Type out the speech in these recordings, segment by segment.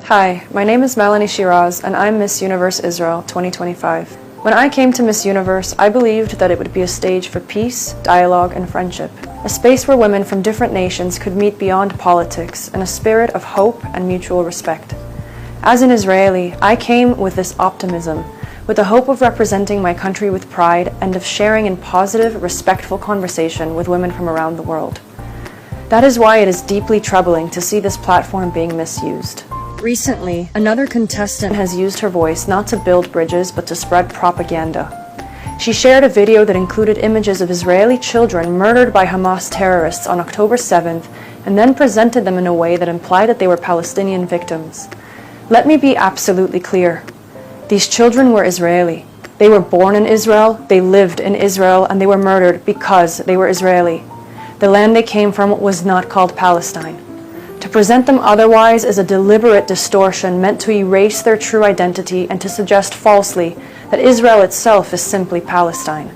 Hi, my name is Melanie Shiraz, and I'm Miss Universe Israel 2025. When I came to Miss Universe, I believed that it would be a stage for peace, dialogue, and friendship. A space where women from different nations could meet beyond politics in a spirit of hope and mutual respect. As an Israeli, I came with this optimism, with the hope of representing my country with pride and of sharing in positive, respectful conversation with women from around the world. That is why it is deeply troubling to see this platform being misused. Recently, another contestant has used her voice not to build bridges but to spread propaganda. She shared a video that included images of Israeli children murdered by Hamas terrorists on October 7th and then presented them in a way that implied that they were Palestinian victims. Let me be absolutely clear. These children were Israeli. They were born in Israel, they lived in Israel, and they were murdered because they were Israeli. The land they came from was not called Palestine. To present them otherwise is a deliberate distortion meant to erase their true identity and to suggest falsely that Israel itself is simply Palestine.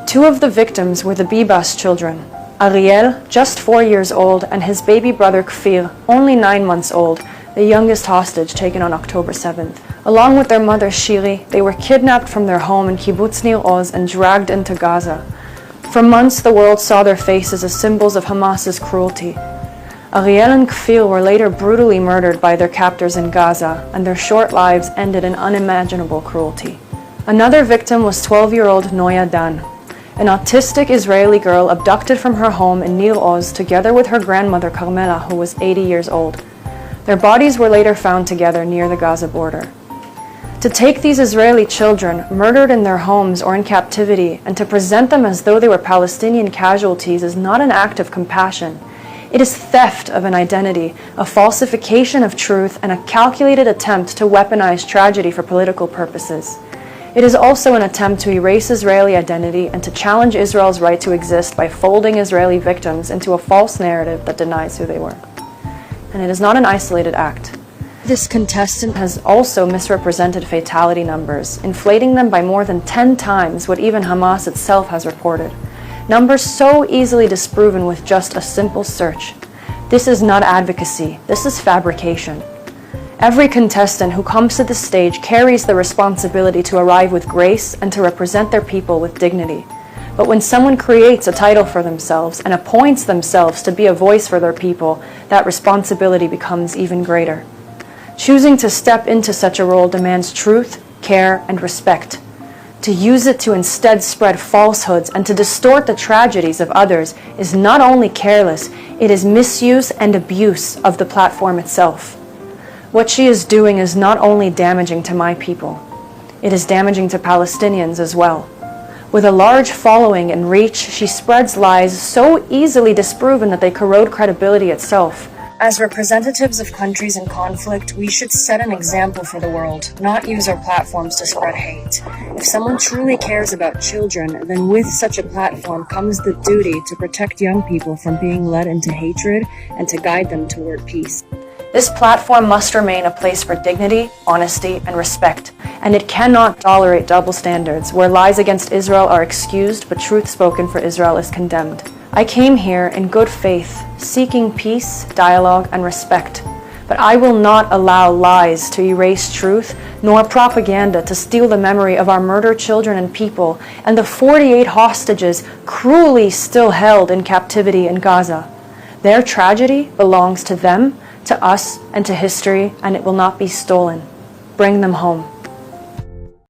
Two of the victims were the Bibas children, Ariel, just 4 years old, and his baby brother Kfir, only 9 months old, the youngest hostage taken on October 7th. Along with their mother Shiri, they were kidnapped from their home in Kibbutz Nir Oz and dragged into Gaza. For months, the world saw their faces as symbols of Hamas's cruelty. Ariel and Kfir were later brutally murdered by their captors in Gaza, and their short lives ended in unimaginable cruelty. Another victim was 12-year-old Noya Dan, an autistic Israeli girl abducted from her home in Nir Oz together with her grandmother Carmela, who was 80 years old. Their bodies were later found together near the Gaza border. To take these Israeli children, murdered in their homes or in captivity, and to present them as though they were Palestinian casualties is not an act of compassion. It is theft of an identity, a falsification of truth, and a calculated attempt to weaponize tragedy for political purposes. It is also an attempt to erase Israeli identity and to challenge Israel's right to exist by folding Israeli victims into a false narrative that denies who they were. And it is not an isolated act. This contestant has also misrepresented fatality numbers, inflating them by more than 10 times what even Hamas itself has reported. Numbers so easily disproven with just a simple search. This is not advocacy, this is fabrication. Every contestant who comes to the stage carries the responsibility to arrive with grace and to represent their people with dignity. But when someone creates a title for themselves and appoints themselves to be a voice for their people, that responsibility becomes even greater. Choosing to step into such a role demands truth, care, and respect. To use it to instead spread falsehoods and to distort the tragedies of others is not only careless, it is misuse and abuse of the platform itself. What she is doing is not only damaging to my people, it is damaging to Palestinians as well. With a large following and reach, she spreads lies so easily disproven that they corrode credibility itself. As representatives of countries in conflict, we should set an example for the world, not use our platforms to spread hate. If someone truly cares about children, then with such a platform comes the duty to protect young people from being led into hatred and to guide them toward peace. This platform must remain a place for dignity, honesty, and respect, and it cannot tolerate double standards where lies against Israel are excused but truth spoken for Israel is condemned. I came here in good faith, seeking peace, dialogue, and respect. But I will not allow lies to erase truth, nor propaganda to steal the memory of our murdered children and people, and the 48 hostages cruelly still held in captivity in Gaza. Their tragedy belongs to them, to us, and to history, and it will not be stolen. Bring them home.